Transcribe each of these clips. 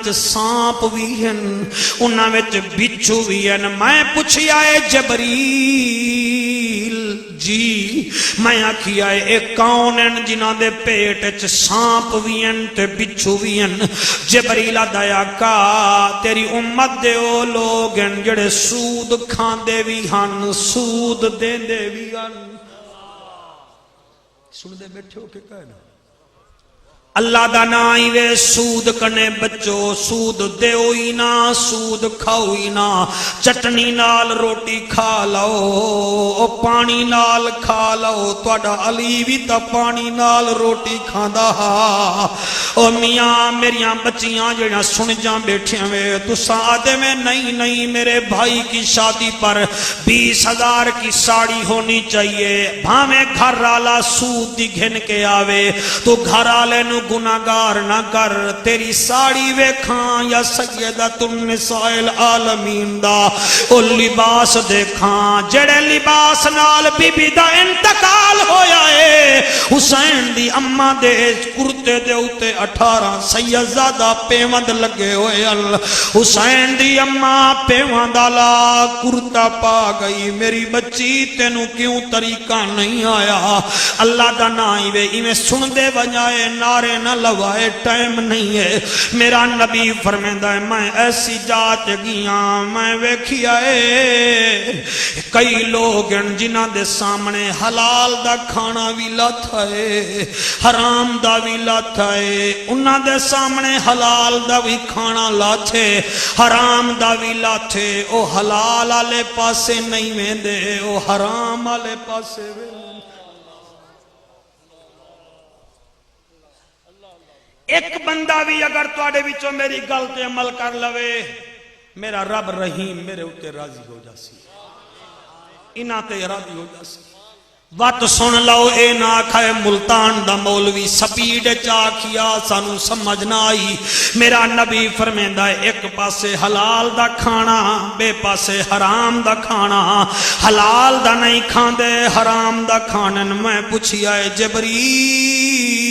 وچ سانپ بھی ہیں انہاں وچ بچھو بھی ہیں میں پوچھیا اے جبریل جی میں آکھیا اے کون ہیں جنہاں دے پیٹ وچ سانپ بھی ہیں تے بچھو بھی ہیں جبریل آدھایا کا تیری امت دے او لوگ ہیں جڑے سود کھاندے بھی ہن سود دیندے بھی ہن سن دے بیٹھے ہو کہ کہنا اللہ دا نائی وے سود کنے بچو سود دیو ہی نا سود کھاؤ ہی نا چٹنی نال روٹی کھا لو پانی نال کھا لو توڑا علی بھی تا پانی نال روٹی کھاندا او میاں میریاں بچیاں جڑا سن جاں بیٹھے ہوئے تو سادے میں نہیں میرے بھائی کی شادی پر 20,000 کی ساڑی ہونی چاہیے بھامیں گھر رالا سود دی گھن کے آوے تو گھر آلے نو گناہگار نہ کر تیری ساڑی ویکھاں یا سیدۃ النساء العالمین دا او لباس دیکھاں جڑے لباس نال بی بی دا انتقال ہویا ہے حسین دی اماں دے کرتے دے اوتے 18 سیدزادہ پیوند لگے ہوئے حسین دی اماں پیوند لا کرتا پا گئی میری بچی تینوں کیوں طریقہ نہیں آیا اللہ دا نائی وے میں سن دے بجائے نعرے نہ لوائے ٹائم نہیں ہے میرا نبی فرمیندہ ہے میں ایسی جات گیاں میں ویکھیا ہے کئی لوگ جنہاں دے سامنے حلال دا کھانا بھی لاتا ہے حرام دا بھی لاتا ہے انہاں دے سامنے حلال دا بھی کھانا لاتے حرام دا بھی لاتے او حلال آلے پاسے نہیں ویندے او حرام آلے پاسے ویندے ایک بندہ بھی اگر تواڈے وچوں میری گل تے عمل کر لوے میرا رب رحیم میرے اوتے راضی ہو جاسی انہاں تے راضی ہو جاسی وات سن لو اے نہ کھائے ملتان دا مولوی سپیڈ چاکیا سانو سمجھ نہ آئی میرا نبی فرمیندہ ہے ایک پاسے حلال دا کھانا بے پاسے حرام دا کھانا حلال دا نہیں کھاندے حرام دا کھانن میں پوچھیا ہے جبریل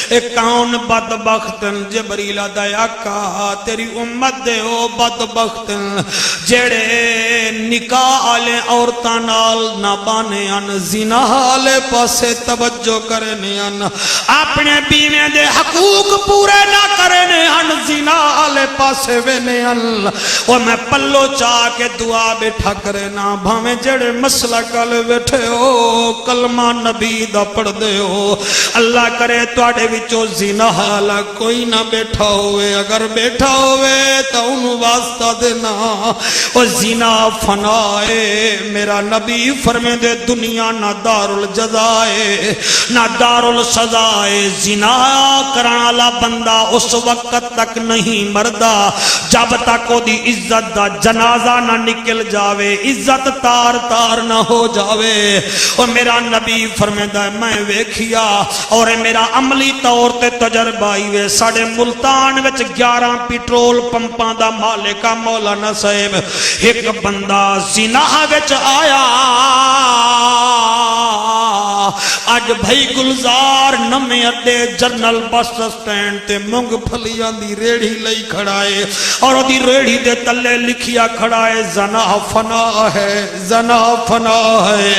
اے کون بدبختن جبریل آدھایا کہا تیری امت دے او بدبختن جڑے نکاح آلے عورتاں نال نہ بانے ان زنا آلے پاسے توجہ کرنے ان اپنے بیوے دے حقوق پورے نہ کرنے ان زنا آلے پاسے وینے ان اور میں پلو چاہ کے دعا بیٹھا کرنا بھامیں جڑے مسئلہ کل بیٹھے ہو کلمہ نبی دا پڑھ دے ہو اللہ کرے تواڈے وچوں زنا حالا کوئی نہ بیٹھا ہوئے اگر بیٹھا ہوئے تو انہوں واسطہ دینا اور زنا فنائے میرا نبی فرمے دے دنیا نہ دار الجزائے نہ دار السزائے زنا کرانا بندہ اس وقت تک نہیں مردہ جب تک وہ دی عزت دا جنازہ نہ نکل جاوے عزت تار تار نہ ہو جاوے اور میرا نبی فرمیدہ ہے میں ویکھیا اور میرا عملی طور تے تجربہ ہوئے ساڑھے ملتان وچ 11 پیٹرول پمپاں دا مالکہ مولانا صاحب ایک بندہ زنا وچ آیا آج بھائی گلزار نمیں اڈے جرنل بس سٹینڈ تے مونگ پھلیاں دی ریڑھی لئی کھڑائے اور دی ریڑھی دے تلے لکھیا کھڑائے زنا فنا ہے زنا فنا ہے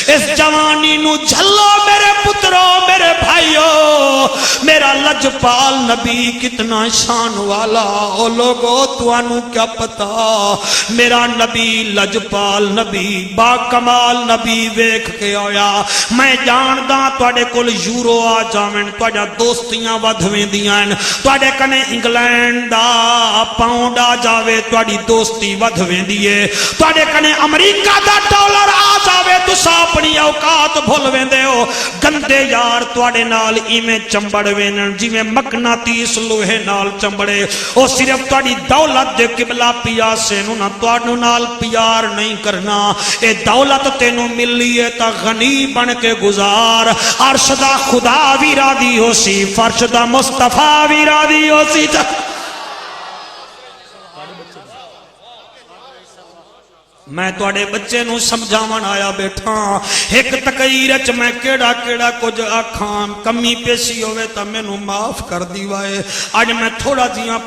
اس جوانی نو جھلو میرے پتروں میرے بھائیوں میرا لجپال نبی کتنا شان والا او لوگو توانو کیا پتا میرا نبی لجپال نبی با کمال نبی ویکھ کے آیا میں جانداں تواڈے کول یورو آ جاویں تواڈا دوستیاں ودھویں دیاں تواڈے کنے انگلینڈ دا پاؤنڈ آ جاوے تواڈی دوستی ودھویں دیے تواڈے کنے امریکہ دا ڈالر آ جاوے تساں اپنی اوقات بھول ویندے ہو گندے یار تواڈے نال ایویں چمبڑ وینن جویں مقناطیس لوہے نال چمبڑے او صرف تواڈی دولت دے قبلہ پیاسے نو نہ تواڈو نال پیار نہیں کرنا اے دولت تینوں ملی ہے تا غنی بن کے گزار عرش دا خدا بھی راضی ہو سی فرش دا مصطفیٰ بھی راضی ہو سی میں تواڈے بچے نو سمجھاون آیا بیٹھا ایک تقریر وچ میں کیڑا کچھ آکھاں کمی پیشی ہوے تا مینوں معاف کر دیوائے اج میں تھوڑا جیاں